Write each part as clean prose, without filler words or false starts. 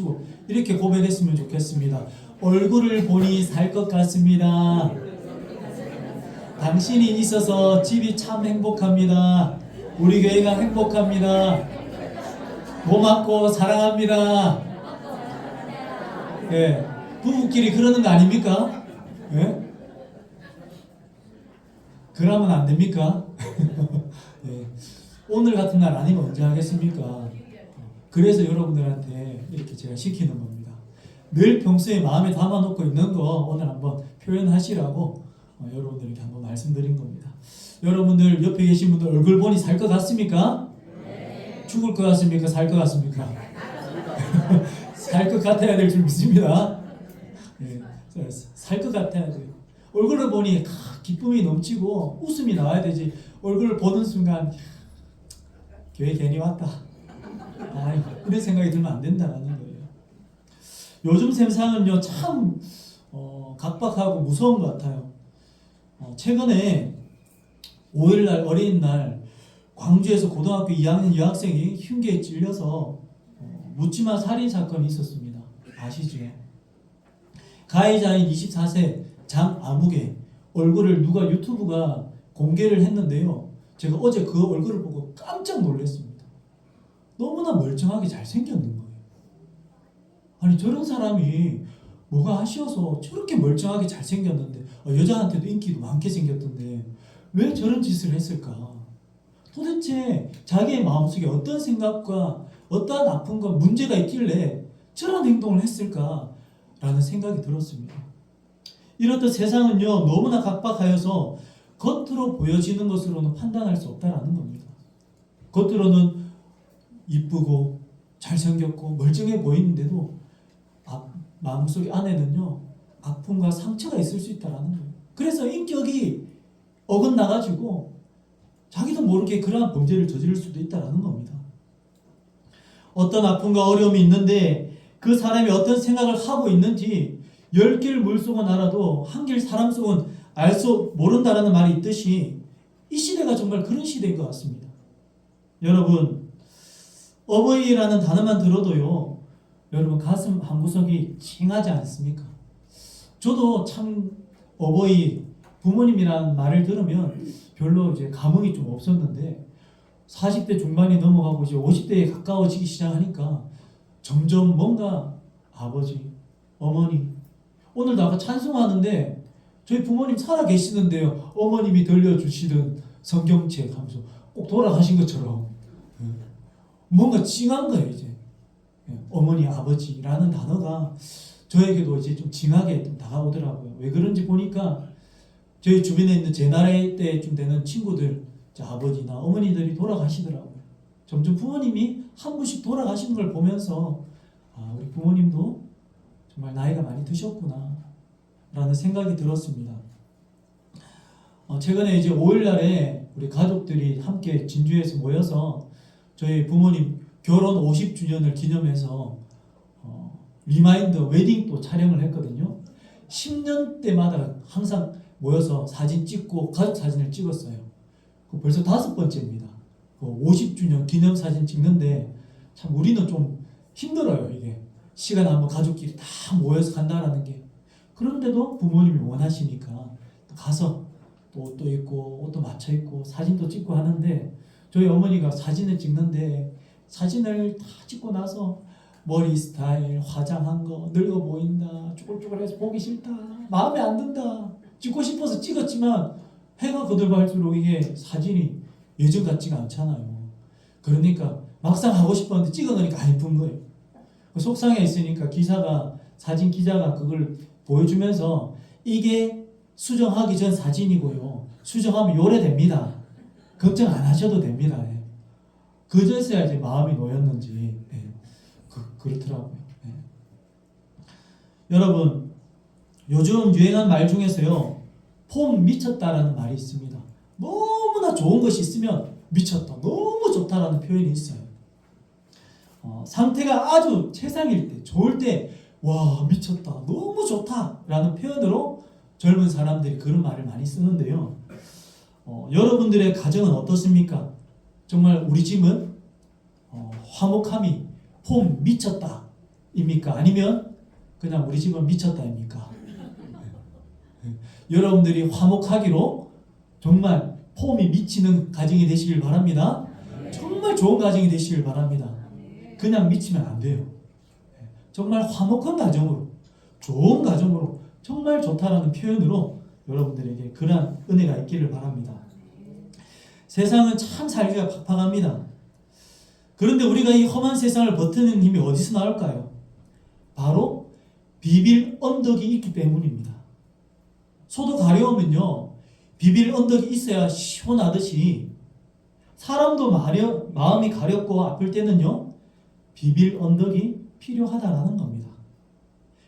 춤추고 이렇게 고백했으면 좋겠습니다. 얼굴을 보니 살 것 같습니다. 당신이 있어서 집이 참 행복합니다. 우리 교회가 행복합니다. 고맙고 사랑합니다. 예, 부부끼리 그러는 거 아닙니까? 예? 그러면 안 됩니까? 예. 오늘 같은 날 아니면 언제 하겠습니까? 그래서 여러분들한테 이렇게 제가 시키는 겁니다. 늘 평소에 마음에 담아놓고 있는 거 오늘 한번 표현하시라고 여러분들에게 한번 말씀드린 겁니다. 여러분들 옆에 계신 분들 얼굴 보니 살 것 같습니까? 네. 죽을 것 같습니까? 살 것 같습니까? 살 것 같아야 될 줄 믿습니다. 네. 살 것 같아야 돼요. 얼굴을 보니 기쁨이 넘치고 웃음이 나와야 되지. 얼굴을 보는 순간 교회 괜히 왔다. 아유, 그런 생각이 들면 안 된다는 거예요. 요즘 세상은요 참 각박하고 무서운 것 같아요. 최근에 5일날 어린이날 광주에서 고등학교 2학년 여학생이 흉기에 찔려서 묻지마 살인 사건이 있었습니다. 아시죠? 가해자인 24세 장아무개 얼굴을 누가 유튜브가 공개를 했는데요. 제가 어제 그 얼굴을 보고 깜짝 놀랐습니다. 너무나 멀쩡하게 잘생겼는 거예요. 아니 저런 사람이 뭐가 아쉬워서 저렇게 멀쩡하게 잘생겼는데 여자한테도 인기도 많게 생겼던데 왜 저런 짓을 했을까? 도대체 자기의 마음속에 어떤 생각과 어떠한 아픔과 문제가 있길래 저런 행동을 했을까? 라는 생각이 들었습니다. 이렇듯 세상은요 너무나 각박하여서 겉으로 보여지는 것으로는 판단할 수 없다라는 겁니다. 겉으로는 이쁘고 잘생겼고 멀쩡해 보이는데도 마음속 안에는요 아픔과 상처가 있을 수 있다라는 거예요. 그래서 인격이 어긋나가지고 자기도 모르게 그러한 범죄를 저지를 수도 있다라는 겁니다. 어떤 아픔과 어려움이 있는데 그 사람이 어떤 생각을 하고 있는지 10길 물속은 알아도 한 길 사람 속은 알 수 모른다라는 말이 있듯이 이 시대가 정말 그런 시대인 것 같습니다. 여러분 어버이라는 단어만 들어도요 여러분 가슴 한구석이 찡하지 않습니까? 저도 참 어버이 부모님이라는 말을 들으면 별로 이제 감흥이 좀 없었는데 40대 중반이 넘어가고 이제 50대에 가까워지기 시작하니까 점점 뭔가 아버지, 어머니 오늘도 아까 찬송하는데 저희 부모님 살아 계시는데요 어머님이 들려주시던 성경책 하면서 꼭 돌아가신 것처럼 뭔가 찡한 거예요 이제. 어머니, 아버지라는 단어가 저에게도 이제 좀 찡하게 좀 다가오더라고요. 왜 그런지 보니까 저희 주변에 있는 제 나이 때쯤 되는 친구들, 아버지나 어머니들이 돌아가시더라고요. 점점 부모님이 한 분씩 돌아가시는 걸 보면서 우리 부모님도 정말 나이가 많이 드셨구나 라는 생각이 들었습니다. 최근에 이제 5일날에 우리 가족들이 함께 진주에서 모여서 저희 부모님 결혼 50주년을 기념해서 리마인드 웨딩도 촬영을 했거든요. 10년 때마다 항상 모여서 사진 찍고 가족 사진을 찍었어요. 벌써 5번째입니다. 50주년 기념 사진 찍는데 참 우리는 좀 힘들어요. 이게 시간 한번 가족끼리 다 모여서 간다라는 게. 그런데도 부모님이 원하시니까 가서 또 옷도 입고 옷도 맞춰 입고 사진도 찍고 하는데 저희 어머니가 사진을 찍는데 사진을 다 찍고 나서 머리 스타일, 화장한 거, 늙어 보인다, 쭈글쭈글해서 보기 싫다, 마음에 안 든다, 찍고 싶어서 찍었지만 해가 거듭할수록 이게 사진이 예전 같지가 않잖아요. 그러니까 막상 하고 싶었는데 찍어놓으니까 안 예쁜 거예요. 속상해 있으니까 사진 기자가 그걸 보여주면서 이게 수정하기 전 사진이고요. 수정하면 요래됩니다. 걱정 안 하셔도 됩니다. 그제서야 이제 마음이 놓였는지 그렇더라고요. 여러분 요즘 유행한 말 중에서요 폼 미쳤다라는 말이 있습니다. 너무나 좋은 것이 있으면 미쳤다, 너무 좋다라는 표현이 있어요. 상태가 아주 최상일 때, 좋을 때 와 미쳤다, 너무 좋다라는 표현으로 젊은 사람들이 그런 말을 많이 쓰는데요. 여러분들의 가정은 어떻습니까? 정말 우리 집은 화목함이 폼 미쳤다 입니까? 아니면 그냥 우리 집은 미쳤다입니까? 여러분들이 화목하기로 정말 폼이 미치는 가정이 되시길 바랍니다. 정말 좋은 가정이 되시길 바랍니다. 그냥 미치면 안 돼요. 정말 화목한 가정으로, 좋은 가정으로, 정말 좋다라는 표현으로 여러분들에게 그러한 은혜가 있기를 바랍니다. 세상은 참 살기가 팍팍합니다. 그런데 우리가 이 험한 세상을 버티는 힘이 어디서 나올까요? 바로 비빌 언덕이 있기 때문입니다. 소도 가려우면요, 비빌 언덕이 있어야 시원하듯이 사람도 마음이 가렵고 아플 때는요, 비빌 언덕이 필요하다라는 겁니다.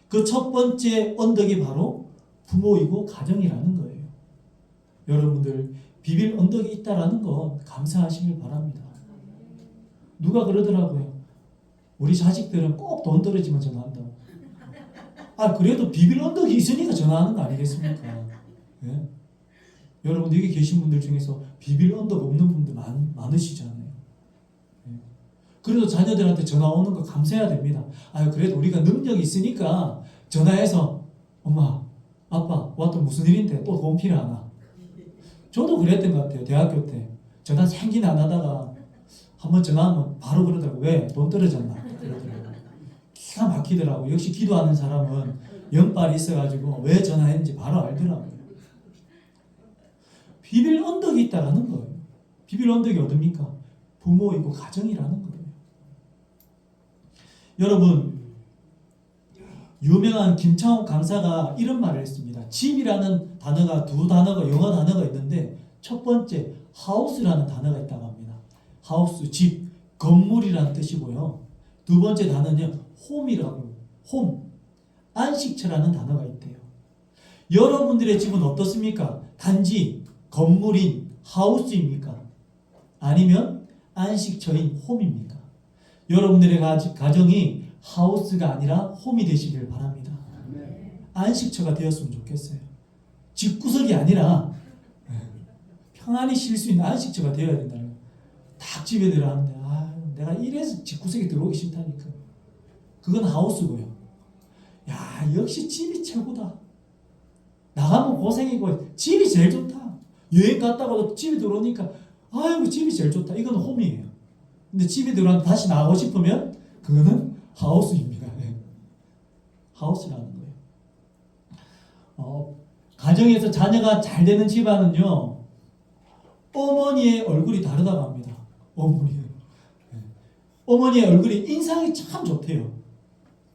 그 첫 번째 언덕이 바로 부모이고 가정이라는 거예요. 여러분들 비빌 언덕이 있다라는 거 감사하시길 바랍니다. 누가 그러더라고요. 우리 자식들은 꼭 돈 떨어지면 전화한다고. 그래도 비빌 언덕이 있으니까 전화하는 거 아니겠습니까? 예? 여러분 여기 계신 분들 중에서 비빌 언덕 없는 분들 많으시잖아요. 예? 그래도 자녀들한테 전화 오는 거 감사해야 됩니다. 그래도 우리가 능력이 있으니까 전화해서 엄마, 아빠, 또 무슨 일인데 또 돈 필요하나? 저도 그랬던 것 같아요. 대학교 때 전화 생긴 안 하다가 한번 전화하면 바로 그러더라고요. 왜? 돈 떨어졌나? 그러더라고요. 기가 막히더라고요. 역시 기도하는 사람은 영빨이 있어가지고 왜 전화했는지 바로 알더라고요. 비빌 언덕이 있다라는 거예요. 비빌 언덕이 어딥니까? 부모이고 가정이라는 거예요. 여러분, 유명한 김창옥 강사가 이런 말을 했습니다. 집이라는 단어가 두 단어가 영어 단어가 있는데 첫 번째 하우스라는 단어가 있다고 합니다. 하우스, 집, 건물이라는 뜻이고요. 두 번째 단어는 홈이라고, 홈, 안식처라는 단어가 있대요. 여러분들의 집은 어떻습니까? 단지 건물인 하우스입니까? 아니면 안식처인 홈입니까? 여러분들의 가정이 하우스가 아니라 홈이 되시길 바랍니다. 안식처가 되었으면 좋겠어요. 집구석이 아니라 평안히 쉴 수 있는 안식처가 되어야 된다는 거예요. 딱 집에 들어가는데 내가 이래서 집구석에 들어오기 싫다니까. 그건 하우스고요. 역시 집이 최고다. 나가면 고생이고 집이 제일 좋다. 여행 갔다가도 집에 들어오니까 집이 제일 좋다. 이건 홈이에요. 근데 집에 들어가면 다시 나가고 싶으면 그거는 하우스입니다. 하우스라는 거예요. 가정에서 자녀가 잘 되는 집안은요, 어머니의 얼굴이 다르다고 합니다. 어머니의 얼굴이 인상이 참 좋대요.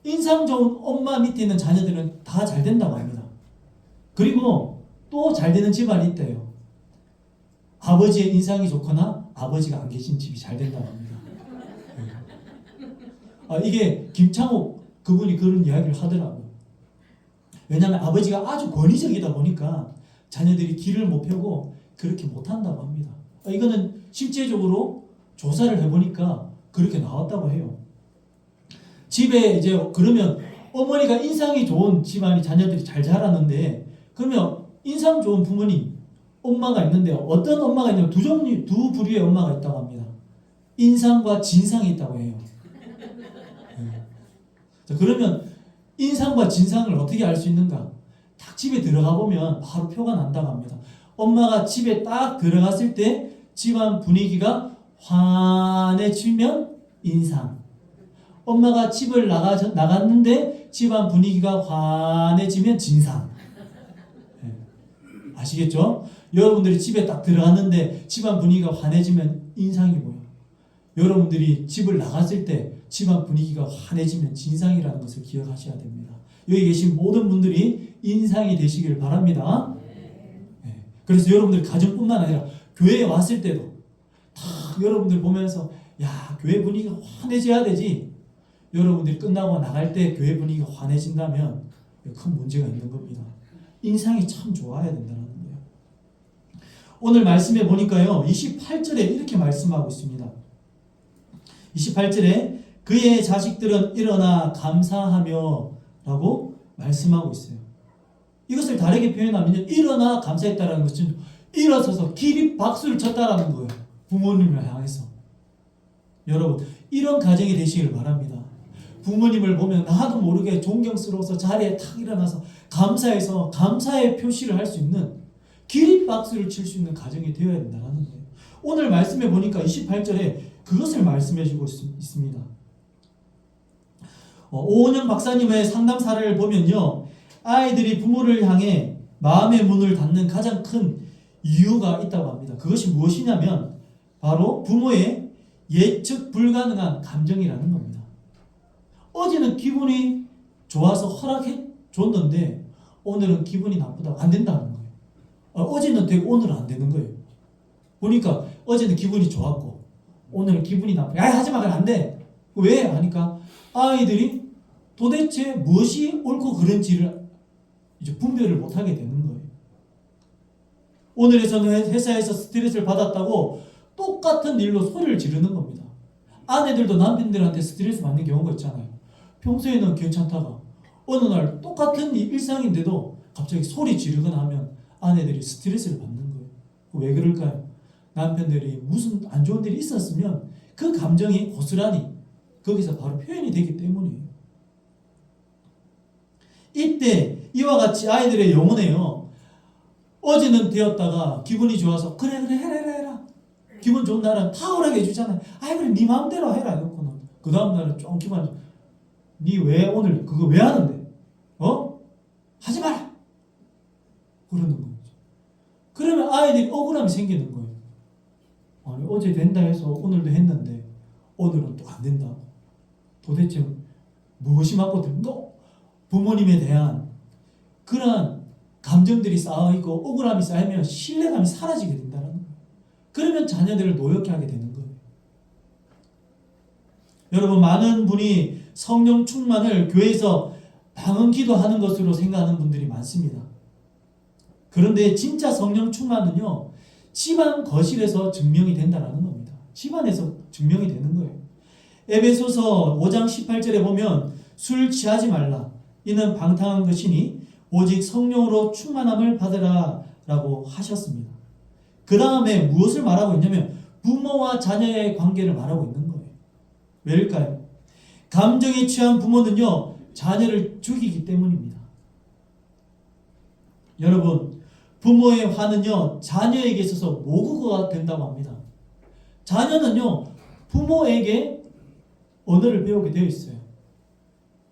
인상 좋은 엄마 밑에 있는 자녀들은 다 잘 된다고 합니다. 그리고 또 잘 되는 집안이 있대요. 아버지의 인상이 좋거나 아버지가 안 계신 집이 잘 된다고 합니다. 이게 김창옥 그분이 그런 이야기를 하더라고요. 왜냐하면 아버지가 아주 권위적이다 보니까 자녀들이 길을 못 펴고 그렇게 못한다고 합니다. 이거는 실제적으로 조사를 해보니까 그렇게 나왔다고 해요. 집에 이제 그러면 어머니가 인상이 좋은 집안이 자녀들이 잘 자랐는데, 그러면 인상 좋은 부모님 엄마가 있는데 어떤 엄마가 있냐면 두 부류의 엄마가 있다고 합니다. 인상과 진상이 있다고 해요. 자, 그러면 인상과 진상을 어떻게 알 수 있는가? 딱 집에 들어가 보면 바로 표가 난다고 합니다. 엄마가 집에 딱 들어갔을 때 집안 분위기가 환해지면 인상. 엄마가 집을 나갔는데 집안 분위기가 환해지면 진상. 아시겠죠? 여러분들이 집에 딱 들어갔는데 집안 분위기가 환해지면 인상이고요. 여러분들이 집을 나갔을 때 집안 분위기가 환해지면 진상이라는 것을 기억하셔야 됩니다. 여기 계신 모든 분들이 인상이 되시길 바랍니다. 그래서 여러분들 가정뿐만 아니라 교회에 왔을 때도 다 여러분들 보면서 교회 분위기가 환해져야 되지. 여러분들이 끝나고 나갈 때 교회 분위기가 환해진다면 큰 문제가 있는 겁니다. 인상이 참 좋아야 된다는 거예요. 오늘 말씀해 보니까요, 28절에 이렇게 말씀하고 있습니다. 28절에 그의 자식들은 일어나 감사하며 라고 말씀하고 있어요. 이것을 다르게 표현하면 일어나 감사했다라는 것은 일어서서 기립 박수를 쳤다라는 거예요. 부모님을 향해서. 여러분, 이런 가정이 되시길 바랍니다. 부모님을 보면 나도 모르게 존경스러워서 자리에 탁 일어나서 감사해서 감사의 표시를 할 수 있는 기립박수를 칠 수 있는 가정이 되어야 된다는 거예요. 오늘 말씀해 보니까 28절에 그것을 말씀해 주고 있습니다. 오은영 박사님의 상담 사례를 보면요, 아이들이 부모를 향해 마음의 문을 닫는 가장 큰 이유가 있다고 합니다. 그것이 무엇이냐면 바로 부모의 예측 불가능한 감정이라는 겁니다. 어제는 기분이 좋아서 허락해 줬는데 오늘은 기분이 나쁘다고 안 된다는 거예요. 어제는 되고 오늘은 안 되는 거예요. 보니까 어제는 기분이 좋았고 오늘은 기분이 나쁘다. 야, 하지 마, 그럼 안 돼. 왜? 하니까 아이들이 도대체 무엇이 옳고 그른지를 이제 분별을 못하게 되는 거예요. 오늘에서는 회사에서 스트레스를 받았다고 똑같은 일로 소리를 지르는 겁니다. 아내들도 남편들한테 스트레스 받는 경우가 있잖아요. 평소에는 괜찮다가 어느 날 똑같은 일상인데도 갑자기 소리 지르거나 하면 아내들이 스트레스를 받는 거예요. 왜 그럴까요? 남편들이 무슨 안 좋은 일이 있었으면 그 감정이 고스란히 거기서 바로 표현이 되기 때문이에요. 이때 이와 같이 아이들의 영혼에요, 어제는 되었다가 기분이 좋아서 그래 해라 기분 좋은 날은 탁월하게 해주잖아요. 아이 그래 네 마음대로 해라 이렇고는 그 다음 날은 좀 기분 안 좋아. 네 왜 오늘 그거 왜 하는데? 하지 마라 그러는 거죠. 그러면 아이들이 억울함이 생기는 거예요. 아니 어제 된다 해서 오늘도 했는데 오늘은 또 안 된다. 도대체 무엇이 맞고 틀린가? 부모님에 대한 그러한 감정들이 쌓여있고 억울함이 쌓이면 신뢰감이 사라지게 된다는 거예요. 그러면 자녀들을 노엽게 하게 되는 거예요. 여러분, 많은 분이 성령 충만을 교회에서 방언 기도하는 것으로 생각하는 분들이 많습니다. 그런데 진짜 성령 충만은요, 집안 거실에서 증명이 된다는 겁니다. 집안에서 증명이 되는 거예요. 에베소서 5장 18절에 보면 술 취하지 말라. 이는 방탕한 것이니 오직 성령으로 충만함을 받으라 라고 하셨습니다. 그 다음에 무엇을 말하고 있냐면 부모와 자녀의 관계를 말하고 있는 거예요. 왜일까요? 감정에 취한 부모는요, 자녀를 죽이기 때문입니다. 여러분, 부모의 화는요, 자녀에게 있어서 모국어가 된다고 합니다. 자녀는요, 부모에게 언어를 배우게 되어 있어요.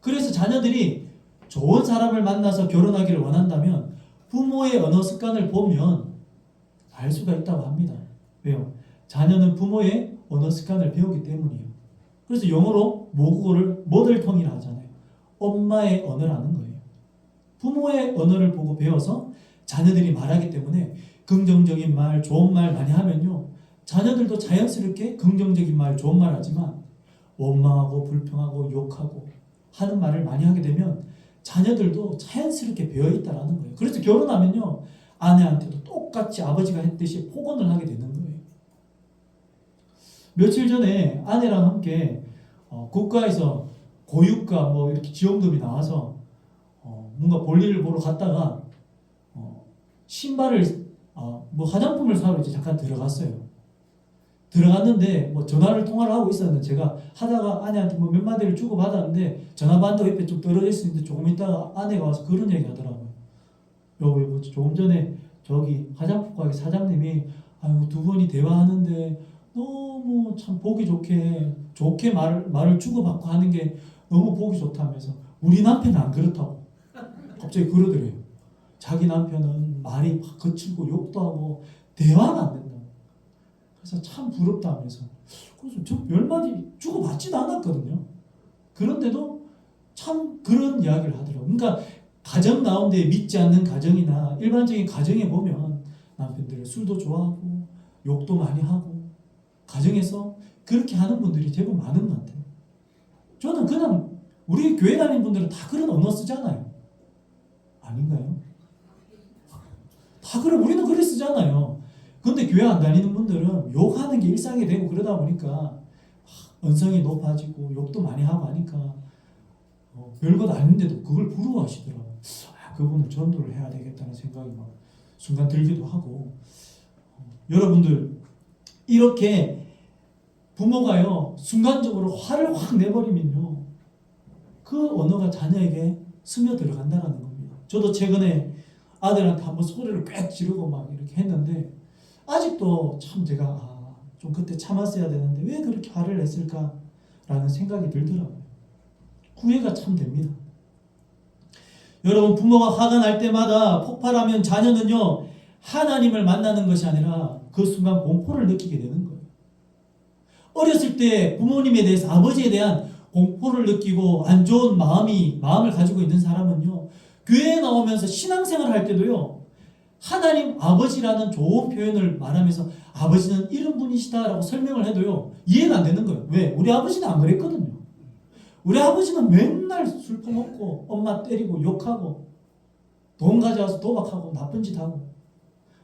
그래서 자녀들이 좋은 사람을 만나서 결혼하기를 원한다면 부모의 언어 습관을 보면 알 수가 있다고 합니다. 왜요? 자녀는 부모의 언어 습관을 배우기 때문이에요. 그래서 영어로 모국어를 머덜텅이라 하잖아요. 엄마의 언어라는 거예요. 부모의 언어를 보고 배워서 자녀들이 말하기 때문에 긍정적인 말, 좋은 말 많이 하면요, 자녀들도 자연스럽게 긍정적인 말, 좋은 말 하지만 원망하고 불평하고 욕하고 하는 말을 많이 하게 되면 자녀들도 자연스럽게 배어있다라는 거예요. 그래서 결혼하면요, 아내한테도 똑같이 아버지가 했듯이 폭언을 하게 되는 거예요. 며칠 전에 아내랑 함께 국가에서 고유가 뭐 이렇게 지원금이 나와서 뭔가 볼일을 보러 갔다가 신발을 뭐 화장품을 사러 이제 잠깐 들어갔어요. 들어갔는데 뭐 통화를 하고 있었는데 제가 하다가 아내한테 뭐 몇 마디를 주고 받았는데 전화반도 옆에 좀 떨어져 있었는데 조금 있다가 아내가 와서 그런 얘기 하더라고요. 뭐 조금 전에 저기 화장품 가게 사장님이 아이고 두 분이 대화하는데 너무 참 보기 좋게 말을 주고받고 하는 게 너무 보기 좋다면서 우리 남편은 안 그렇다고 갑자기 그러더래요. 자기 남편은 말이 거칠고 욕도 하고 대화가 안 된다고. 그래서 참 부럽다면서. 그래서 저 몇 마디 주고받지도 않았거든요. 그런데도 참 그런 이야기를 하더라고요. 그러니까 가정 가운데 믿지 않는 가정이나 일반적인 가정에 보면 남편들 술도 좋아하고 욕도 많이 하고 가정에서 그렇게 하는 분들이 대부분 많은 것 같아요. 저는 그냥 우리 교회 다니는 분들은 다 그런 언어 쓰잖아요. 아닌가요? 다 그래, 우리는 그래 쓰잖아요. 그런데 교회 안 다니는 분들은 욕하는 게 일상이 되고 그러다 보니까 언성이 높아지고 욕도 많이 하고 하니까 별것 아닌데도 그걸 부러워하시더라고요. 그분은 전도를 해야 되겠다는 생각이 막 순간 들기도 하고. 여러분들, 이렇게 부모가요 순간적으로 화를 확 내버리면요 그 언어가 자녀에게 스며들어간다는 겁니다. 저도 최근에 아들한테 한번 소리를 꽥 지르고 막 이렇게 했는데 아직도 참 제가 좀 그때 참았어야 되는데 왜 그렇게 화를 냈을까라는 생각이 들더라고요. 후회가 참 됩니다. 여러분, 부모가 화가 날 때마다 폭발하면 자녀는요, 하나님을 만나는 것이 아니라 그 순간 공포를 느끼게 되는 거예요. 어렸을 때 부모님에 대해서, 아버지에 대한 공포를 느끼고 안 좋은 마음을 가지고 있는 사람은요, 교회에 나오면서 신앙생활 할 때도요, 하나님 아버지라는 좋은 표현을 말하면서 아버지는 이런 분이시다라고 설명을 해도요, 이해가 안 되는 거예요. 왜? 우리 아버지는 안 그랬거든요. 우리 아버지는 맨날 술 퍼먹고 엄마 때리고 욕하고 돈 가져와서 도박하고 나쁜 짓 하고,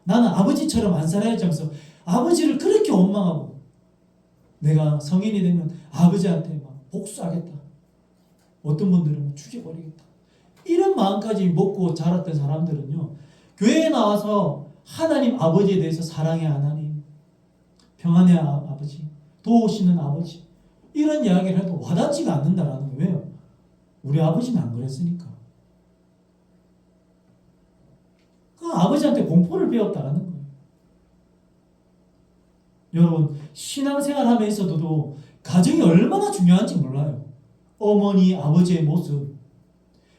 나는 아버지처럼 안 살아야지 하면서 아버지를 그렇게 원망하고, 내가 성인이 되면 아버지한테 막 복수하겠다, 어떤 분들은 죽여버리겠다, 이런 마음까지 먹고 자랐던 사람들은요, 교회에 나와서 하나님 아버지에 대해서 사랑의 하나님, 평안의 아버지, 도우시는 아버지, 이런 이야기를 해도 와닿지가 않는다라는 거예요. 왜요? 우리 아버지는 안 그랬으니까. 그 아버지한테 공포를 배웠다라는 거예요. 여러분, 신앙생활 하면서도 가정이 얼마나 중요한지 몰라요. 어머니, 아버지의 모습,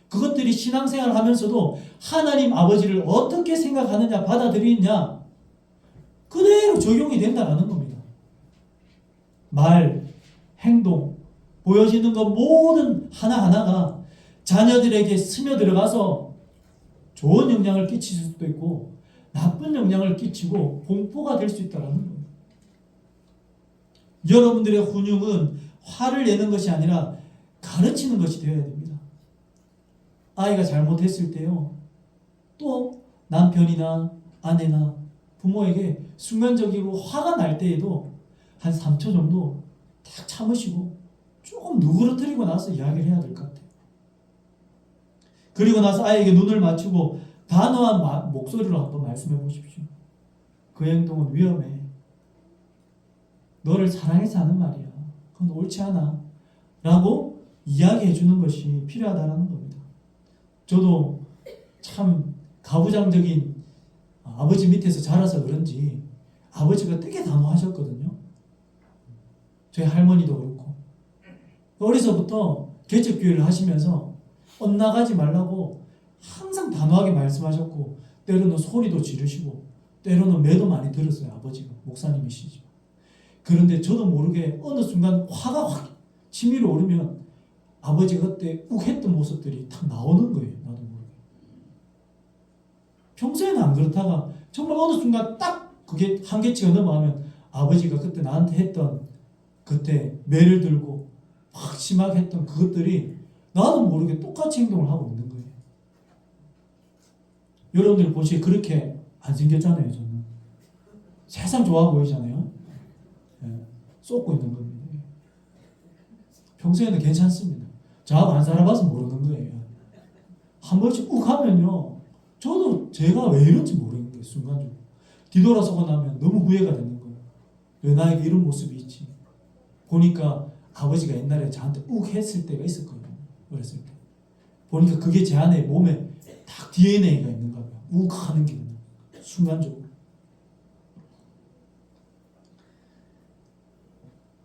그것들이 신앙생활 하면서도 하나님 아버지를 어떻게 생각하느냐, 받아들이느냐, 그대로 적용이 된다라는 겁니다. 말, 행동, 보여지는 것 모든 하나하나가 자녀들에게 스며들어가서 좋은 영향을 끼칠 수도 있고 나쁜 영향을 끼치고 공포가 될 수 있다는 거예요. 여러분들의 훈육은 화를 내는 것이 아니라 가르치는 것이 되어야 됩니다. 아이가 잘못했을 때요, 또 남편이나 아내나 부모에게 순간적으로 화가 날 때에도 한 3초 정도 딱 참으시고 조금 누그러뜨리고 나서 이야기를 해야 될 것 같아요. 그리고 나서 아이에게 눈을 맞추고 단호한 목소리로 한번 말씀해 보십시오. 그 행동은 위험해. 너를 사랑해서 하는 말이야. 그건 옳지 않아. 라고 이야기해 주는 것이 필요하다는 겁니다. 저도 참 가부장적인 아버지 밑에서 자라서 그런지 아버지가 되게 단호하셨거든요. 저희 할머니도 그렇고. 어려서부터 개척교회를 하시면서 엇나가지 말라고 항상 단호하게 말씀하셨고, 때로는 소리도 지르시고 때로는 매도 많이 들었어요. 아버지가 목사님이시지만. 그런데 저도 모르게 어느 순간 화가 확 치밀어 오르면 아버지가 그때 욱했던 모습들이 탁 나오는 거예요. 나도 모르게. 평소에는 안 그렇다가 정말 어느 순간 딱 그게 한계치가 넘어가면 아버지가 그때 나한테 했던, 그때 매를 들고 막 심하게 했던 그것들이 나도 모르게 똑같이 행동을 하고 있는 거예요. 여러분들 보시기에 그렇게 안 생겼잖아요. 저는 세상 좋아 보이잖아요. 네, 쏟고 있는 겁니다. 평소에는 괜찮습니다. 저하고 안 살아봐서 모르는 거예요. 한 번씩 욱 하면요, 저도 제가 왜 이런지 모르는 거예요. 순간적으로 뒤돌아서고 나면 너무 후회가 되는 거예요. 왜 나에게 이런 모습이 있지? 보니까 아버지가 옛날에 저한테 욱 했을 때가 있었거든요. 어렸을 때. 보니까 그게 제 안에 몸에 딱 DNA가 있는가 봐요. 욱 하는 게 순간적으로.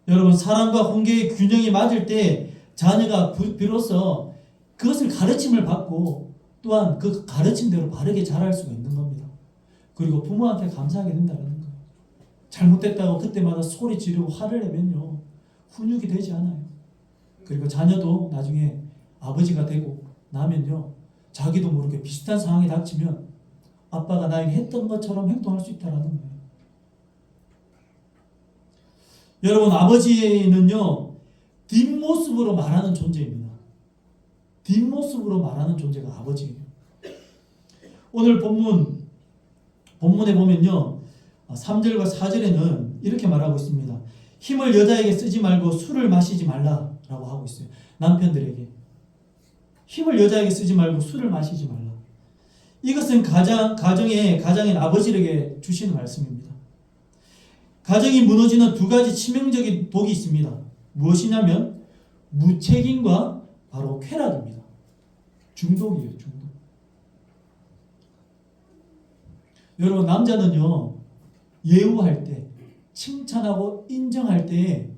여러분, 사랑과 훈계의 균형이 맞을 때 자녀가 비로소 그것을 가르침을 받고 또한 그 가르침대로 바르게 자랄 수가 있는 겁니다. 그리고 부모한테 감사하게 된다는 거예요. 잘못됐다고 그때마다 소리 지르고 화를 내면요, 훈육이 되지 않아요. 그리고 자녀도 나중에 아버지가 되고 나면요, 자기도 모르게 비슷한 상황이 닥치면 아빠가 나에게 했던 것처럼 행동할 수 있다는 거예요. 여러분, 아버지는요, 뒷모습으로 말하는 존재입니다. 뒷모습으로 말하는 존재가 아버지예요. 오늘 본문에 보면요, 3절과 4절에는 이렇게 말하고 있습니다. 힘을 여자에게 쓰지 말고 술을 마시지 말라라고 하고 있어요. 남편들에게 힘을 여자에게 쓰지 말고 술을 마시지 말라. 이것은 가정인 아버지에게 주시는 말씀입니다. 가정이 무너지는 두 가지 치명적인 독이 있습니다. 무엇이냐면 무책임과 바로 쾌락입니다. 중독이에요, 중독. 여러분, 남자는요, 예우할 때, 칭찬하고 인정할 때에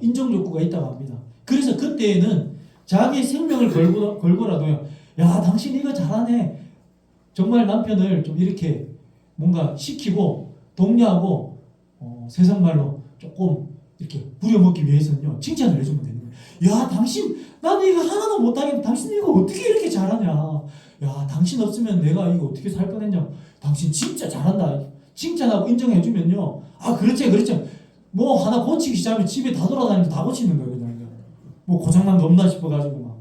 인정 욕구가 있다고 합니다. 그래서 그때에는 자기 생명을 걸고라도요, 야, 당신 이거 잘하네. 정말 남편을 좀 이렇게 뭔가 시키고 독려하고 세상 말로 조금 이렇게 부려먹기 위해서는요, 칭찬을 해주면 되는 거예요. 야, 당신, 나는 이거 하나도 못하겠는데 당신 이거 어떻게 이렇게 잘하냐. 야, 당신 없으면 내가 이거 어떻게 살 뻔했냐. 당신 진짜 잘한다. 칭찬하고 인정해주면요, 아, 그렇지, 그렇지. 뭐 하나 고치기 시작하면 집에 다 돌아다니면서 다 고치는 거예요, 그냥. 뭐 고장난 거 없나 싶어가지고 막.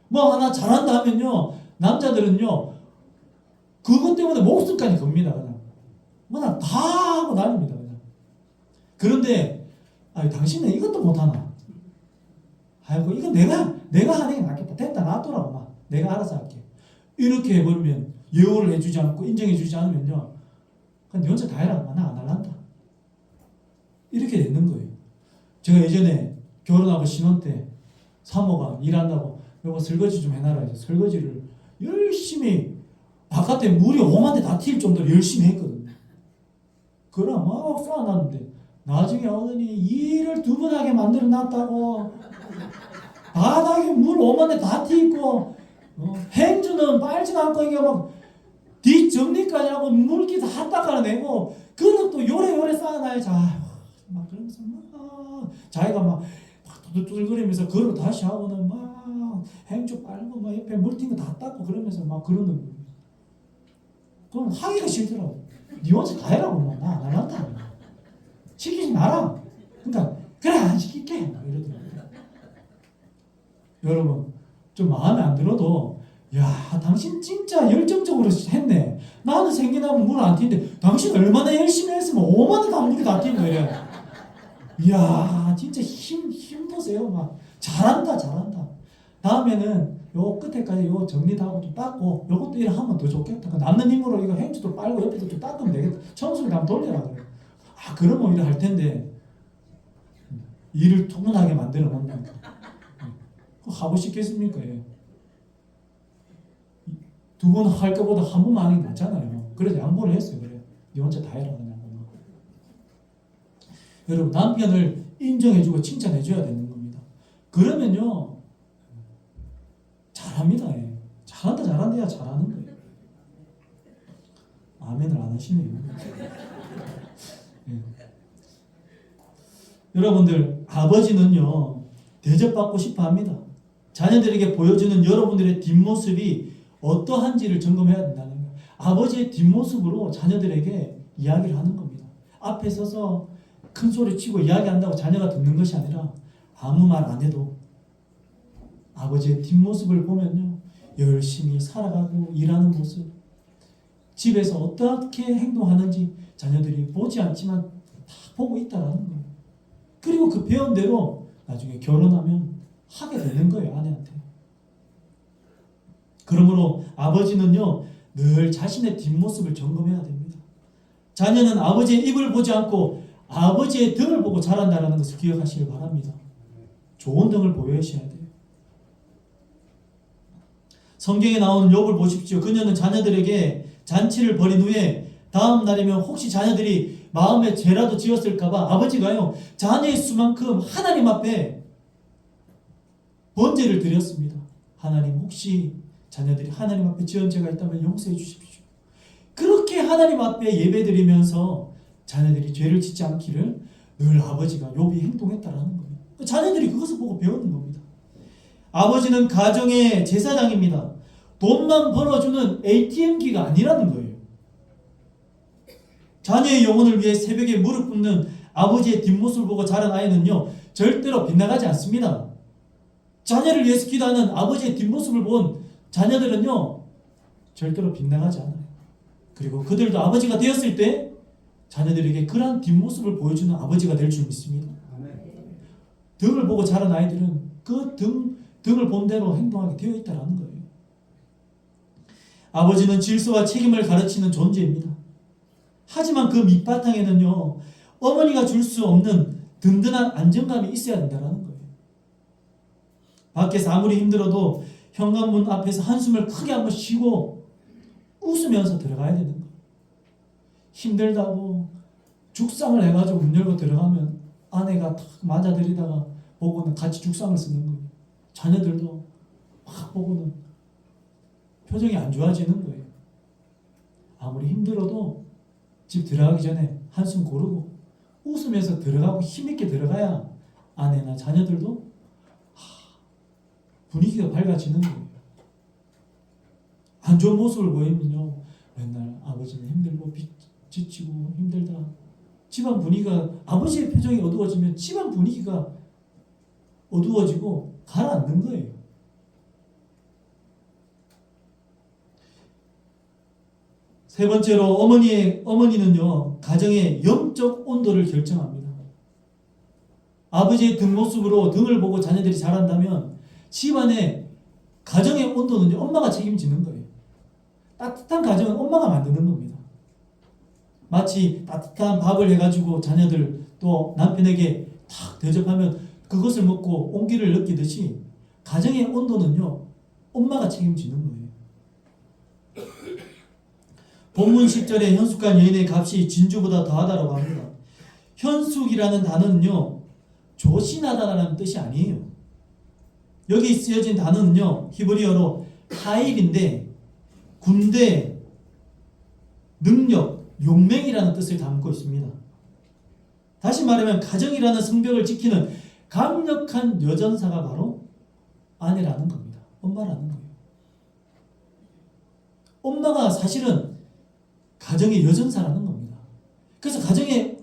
뭐 하나 잘한다 하면요, 남자들은요, 그것 때문에 목숨까지 겁니다, 그냥. 뭐나 다 하고 다닙니다, 그냥. 그런데, 아니, 당신은 이것도 못하나? 아이고, 이거 내가 하는 게 낫겠다. 됐다, 놔둬라, 엄마. 내가 알아서 할게. 이렇게 해버리면, 예우를 해주지 않고 인정해주지 않으면요, 그냥 네 혼자 다 해라, 나 안 할란다. 이렇게 되는 거예요. 제가 예전에 결혼하고 신혼 때 사모가 일한다고 여보 설거지 좀 해놔라 해서 설거지를 열심히 바깥에 물이 오만데 다 튈 정도로 열심히 했거든요. 그럼 막 쌓아놨는데 나중에 오더니 일을 두 번 하게 만들어 놨다고. 바닥에 물 오만데 다 튀고 행주는 빨지도 않고 이게 막 뒷정리까지 하고 물기 다 닦아내고 그릇도 요래요래 쌓아놔야지. 막 그러면서 막 자기가 막 두들거리면서 그걸 다시 하고는 막 행주 빨고 막 옆에 물 튄 거 다 닦고 그러면서 막 그러는 거예요. 그럼 하기가 싫더라고. 니 혼자 다 해라고. 나 안 한다. 시키지 마라. 그러니까 그래 안 시킬게. 이러더라고요. 여러분 좀 마음에 안 들어도 야 당신 진짜 열정적으로 했네. 나는 생기나면 물 안 튀는데 당신 얼마나 열심히 했으면 5만 원 다 물이 다 튄 거야. 이야 진짜 힘 보세요. 막 잘한다. 다음에는 요 끝에까지 요 정리도 하고 좀 닦고 요것도 이렇게 하면 더 좋겠다. 남는 힘으로 이거 행주도 빨고 옆에도 좀 닦으면 되겠다. 청소를 한번 돌려라 그래. 아 그러면 오히려 할 텐데 일을 투문하게 만들어 놓는 거. 하고 싶겠습니까? 예. 두 번 할 것보다 한 번만 하는 게 낫잖아요. 그래서 양보를 했어요. 그래. 네 혼자 다 해라 그냥. 여러분 남편을 인정해주고 칭찬해줘야 되는 겁니다. 그러면요 잘합니다. 예. 잘한다 잘하는 거예요. 아멘을 안 하시네요. 예. 여러분들 아버지는요 대접받고 싶어합니다. 자녀들에게 보여주는 여러분들의 뒷모습이 어떠한지를 점검해야 된다는 거예요. 아버지의 뒷모습으로 자녀들에게 이야기를 하는 겁니다. 앞에 서서 큰 소리 치고 이야기한다고 자녀가 듣는 것이 아니라 아무 말 안 해도 아버지의 뒷모습을 보면요 열심히 살아가고 일하는 모습, 집에서 어떻게 행동하는지 자녀들이 보지 않지만 다 보고 있다라는 거예요. 그리고 그 배운 대로 나중에 결혼하면 하게 되는 거예요, 아내한테. 그러므로 아버지는요 늘 자신의 뒷모습을 점검해야 됩니다. 자녀는 아버지의 입을 보지 않고 아버지의 등을 보고 자란다는 것을 기억하시길 바랍니다. 좋은 등을 보여주셔야 돼요. 성경에 나오는 욥을 보십시오. 그녀는 자녀들에게 잔치를 벌인 후에 다음 날이면 혹시 자녀들이 마음에 죄라도 지었을까봐 아버지가요 자녀의 수만큼 하나님 앞에 번제를 드렸습니다. 하나님 혹시 자녀들이 하나님 앞에 지은 죄가 있다면 용서해 주십시오. 그렇게 하나님 앞에 예배드리면서 자녀들이 죄를 짓지 않기를 늘 아버지가 욥이 행동했다라는 거예요. 자녀들이 그것을 보고 배우는 겁니다. 아버지는 가정의 제사장입니다. 돈만 벌어주는 ATM기가 아니라는 거예요. 자녀의 영혼을 위해 새벽에 무릎 꿇는 아버지의 뒷모습을 보고 자란 아이는요 절대로 빗나가지 않습니다. 자녀를 위해서 기도하는 아버지의 뒷모습을 본 자녀들은요 절대로 빗나가지 않아요. 그리고 그들도 아버지가 되었을 때 자녀들에게 그러한 뒷모습을 보여주는 아버지가 될 줄 믿습니다. 등을 보고 자란 아이들은 그 등을 본 대로 행동하게 되어 있다는 거예요. 아버지는 질서와 책임을 가르치는 존재입니다. 하지만 그 밑바탕에는요 어머니가 줄 수 없는 든든한 안정감이 있어야 된다는 거예요. 밖에서 아무리 힘들어도 현관문 앞에서 한숨을 크게 한번 쉬고 웃으면서 들어가야 되는 거예요. 힘들다고 죽상을 해가지고 문 열고 들어가면 아내가 탁 맞아들이다가 보고는 같이 죽상을 쓰는 거예요. 자녀들도 막 보고는 표정이 안 좋아지는 거예요. 아무리 힘들어도 집 들어가기 전에 한숨 고르고 웃으면서 들어가고 힘있게 들어가야 아내나 자녀들도 분위기가 밝아지는 거예요. 안 좋은 모습을 보이면요, 맨날 아버지는 힘들고 지치고 힘들다. 집안 분위기가, 아버지의 표정이 어두워지면 집안 분위기가 어두워지고 가라앉는 거예요. 세 번째로 어머니는요, 가정의 영적 온도를 결정합니다. 아버지의 뒷모습으로 등을 보고 자녀들이 자란다면 집안의 가정의 온도는요, 엄마가 책임지는 거예요. 따뜻한 가정은 엄마가 만드는 겁니다. 마치 따뜻한 밥을 해가지고 자녀들 또 남편에게 탁 대접하면 그것을 먹고 온기를 느끼듯이 가정의 온도는요, 엄마가 책임지는 거예요. 본문 10절에 현숙한 여인의 값이 진주보다 더하다라고 합니다. 현숙이라는 단어는요, 조신하다라는 뜻이 아니에요. 여기 쓰여진 단어는요, 히브리어로 하일인데 군대, 능력, 용맹이라는 뜻을 담고 있습니다. 다시 말하면 가정이라는 성벽을 지키는 강력한 여전사가 바로 아내라는 겁니다. 엄마라는 거예요. 엄마가 사실은 가정의 여전사라는 겁니다. 그래서 가정의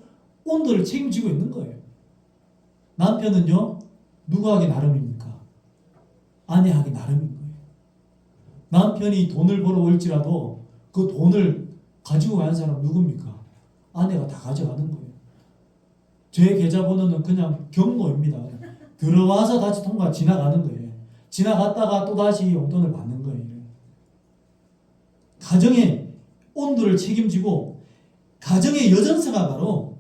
온도를 책임지고 있는 거예요. 남편은요, 누가 하기 나름입니까? 아내 하기 나름인 거예요. 남편이 돈을 벌어올지라도 그 돈을 가지고 가는 사람 누굽니까? 아내가 다 가져가는 거예요. 제 계좌번호는 그냥 경로입니다. 들어와서 다시 통과 지나가는 거예요. 지나갔다가 또 다시 용돈을 받는 거예요. 가정의 온도를 책임지고 가정의 여전사가 바로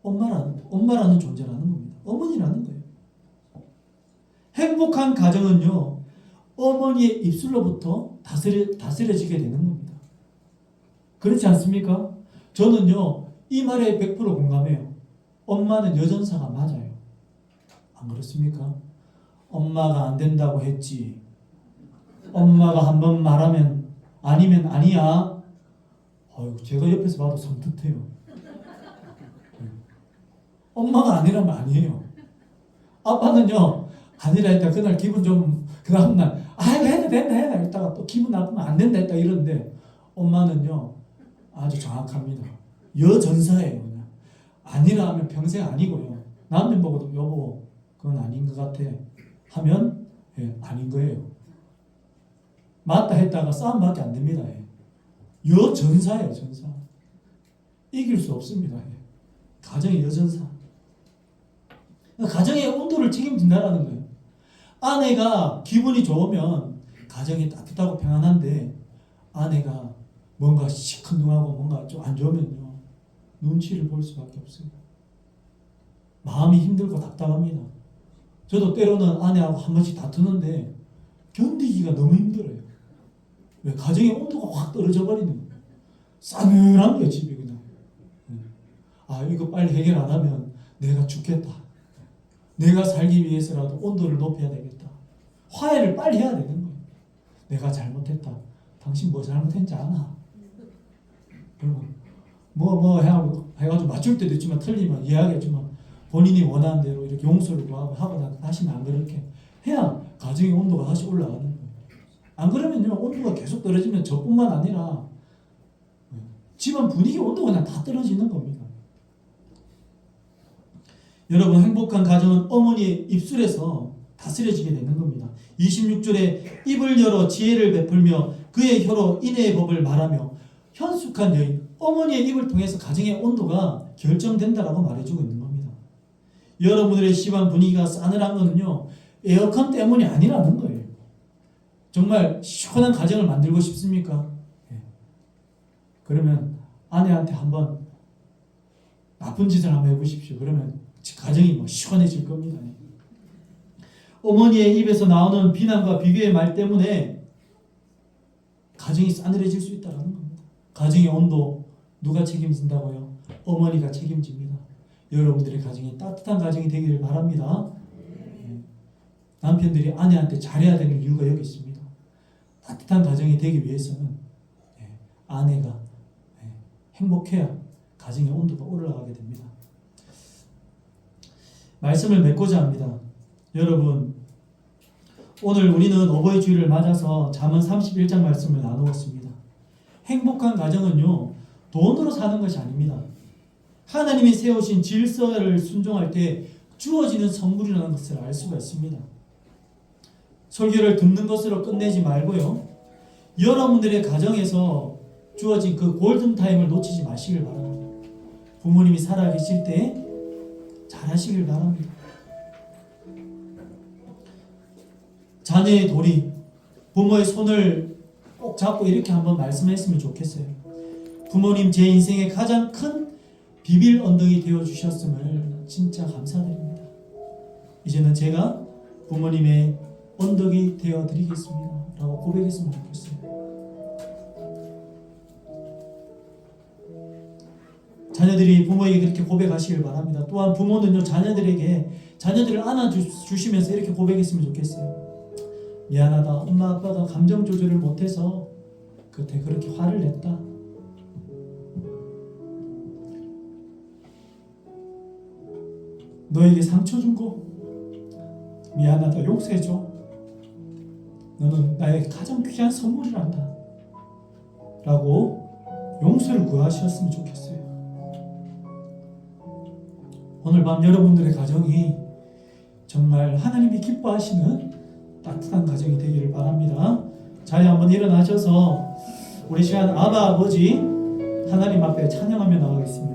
엄마라는 존재라는 겁니다. 어머니라는 거예요. 행복한 가정은요, 어머니의 입술로부터 다스려지게 되는 겁니다. 그렇지 않습니까? 저는요, 이 말에 100% 공감해요. 엄마는 여전사가 맞아요. 안 그렇습니까? 엄마가 안 된다고 했지. 엄마가 한번 말하면 아니면 아니야. 제가 옆에서 봐도 섬뜩해요. 엄마가 아니라면 아니에요. 아빠는요, 아니라 했다 그날 기분 좀, 그 다음날 해도 된다 했다가 또 기분 나쁘면 안 된다 했다 이러는데, 엄마는요 아주 정확합니다. 여전사예요. 그냥 아니라 하면 평생 아니고요. 남편 보고도 여보 그건 아닌 것 같아 하면 아닌 거예요. 맞다 했다가 싸움밖에 안 됩니다. 여전사예요. 전사. 이길 수 없습니다. 가정의 여전사. 가정의 온도를 책임진다라는 거예요. 아내가 기분이 좋으면 가정이 따뜻하고 평안한데, 아내가 뭔가 시큰둥하고 뭔가 좀 안 좋으면요, 눈치를 볼 수밖에 없어요. 마음이 힘들고 답답합니다. 저도 때로는 아내하고 한 번씩 다투는데 견디기가 너무 힘들어요. 왜? 가정의 온도가 확 떨어져 버리는 거예요. 싸늘한 거예요, 집이 그냥. 이거 빨리 해결 안 하면 내가 죽겠다. 내가 살기 위해서라도 온도를 높여야 되겠다. 화해를 빨리 해야 되는 거예요. 내가 잘못했다. 당신 뭐 잘못했지 않아. 그러면 뭐 해가지고 맞출 때도 있지만 틀리면 이야기하지만 본인이 원하는 대로 이렇게 용서를 구하고 하고 다시는 안 그렇게 해야 가정의 온도가 다시 올라가는 거예요. 안 그러면요, 온도가 계속 떨어지면 저뿐만 아니라 집안 분위기 온도가 그냥 다 떨어지는 겁니다. 여러분, 행복한 가정은 어머니의 입술에서 다스려지게 되는 겁니다. 26절에 입을 열어 지혜를 베풀며 그의 혀로 인애의 법을 말하며, 현숙한 여인, 어머니의 입을 통해서 가정의 온도가 결정된다라고 말해주고 있는 겁니다. 여러분들의 집안 분위기가 싸늘한 거는요, 에어컨 때문이 아니라는 거예요. 정말 시원한 가정을 만들고 싶습니까? 그러면 아내한테 한번 나쁜 짓을 한번 해보십시오. 그러면 가정이 시원해질 겁니다. 어머니의 입에서 나오는 비난과 비교의 말 때문에 가정이 싸늘해질 수 있다는 겁니다. 가정의 온도 누가 책임진다고요? 어머니가 책임집니다. 여러분들의 가정이 따뜻한 가정이 되기를 바랍니다. 남편들이 아내한테 잘해야 되는 이유가 여기 있습니다. 따뜻한 가정이 되기 위해서는 아내가 행복해야 가정의 온도가 올라가게 됩니다. 말씀을 맺고자 합니다. 여러분, 오늘 우리는 어버이 주일을 맞아서 잠언 31장 말씀을 나누었습니다. 행복한 가정은요, 돈으로 사는 것이 아닙니다. 하나님이 세우신 질서를 순종할 때 주어지는 선물이라는 것을 알 수가 있습니다. 설교를 듣는 것으로 끝내지 말고요, 여러분들의 가정에서 주어진 그 골든타임을 놓치지 마시길 바랍니다. 부모님이 살아계실 때 잘하시길 바랍니다. 자녀의 도리, 부모의 손을 꼭 잡고 이렇게 한번 말씀했으면 좋겠어요. 부모님, 제 인생의 가장 큰 비빌 언덕이 되어주셨음을 진짜 감사드립니다. 이제는 제가 부모님의 언덕이 되어드리겠습니다 라고 고백했으면 좋겠어요. 자녀들이 부모에게 그렇게 고백하시길 바랍니다. 또한 부모는요, 자녀들을 안아주시면서 이렇게 고백했으면 좋겠어요. 미안하다. 엄마 아빠가 감정 조절을 못해서 그때 그렇게 화를 냈다. 너에게 상처 준 거 미안하다. 용서해줘. 너는 나의 가장 귀한 선물이란다 라고 용서를 구하셨으면 좋겠어요. 오늘 밤 여러분들의 가정이 정말 하나님이 기뻐하시는 따뜻한 가정이 되기를 바랍니다. 자리에 한번 일어나셔서 우리 시간 아바 아버지 하나님 앞에 찬양하며 나가겠습니다.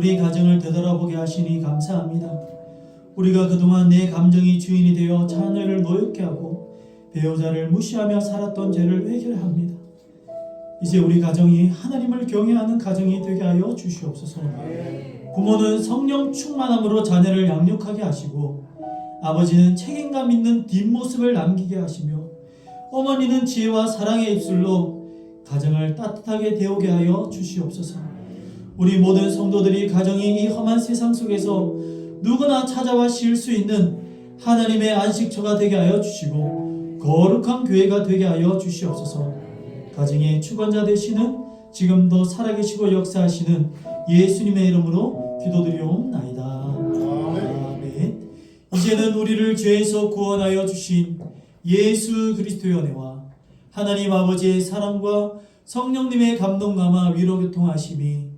우리 가정을 되돌아보게 하시니 감사합니다. 우리가 그동안 내 감정이 주인이 되어 자녀를 노엽게 하고 배우자를 무시하며 살았던 죄를 회개합니다. 이제 우리 가정이 하나님을 경외하는 가정이 되게 하여 주시옵소서. 부모는 성령 충만함으로 자녀를 양육하게 하시고, 아버지는 책임감 있는 뒷모습을 남기게 하시며, 어머니는 지혜와 사랑의 입술로 가정을 따뜻하게 데우게 하여 주시옵소서. 우리 모든 성도들이 가정이 이 험한 세상 속에서 누구나 찾아와 쉴 수 있는 하나님의 안식처가 되게 하여 주시고 거룩한 교회가 되게 하여 주시옵소서. 가정의 주관자 되시는 지금도 살아계시고 역사하시는 예수님의 이름으로 기도드리옵나이다. 아멘. 이제는 우리를 죄에서 구원하여 주신 예수 그리스도의 은혜와 하나님 아버지의 사랑과 성령님의 감동감화 위로 교통하심이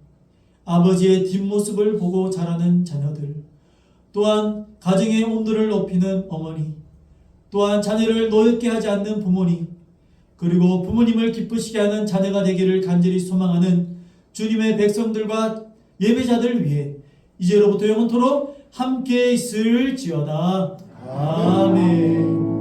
아버지의 뒷모습을 보고 자라는 자녀들, 또한 가정의 온도를 높이는 어머니, 또한 자녀를 노엽게 하지 않는 부모님, 그리고 부모님을 기쁘시게 하는 자녀가 되기를 간절히 소망하는 주님의 백성들과 예배자들을 위해 이제로부터 영원토록 함께 있을지어다. 아멘.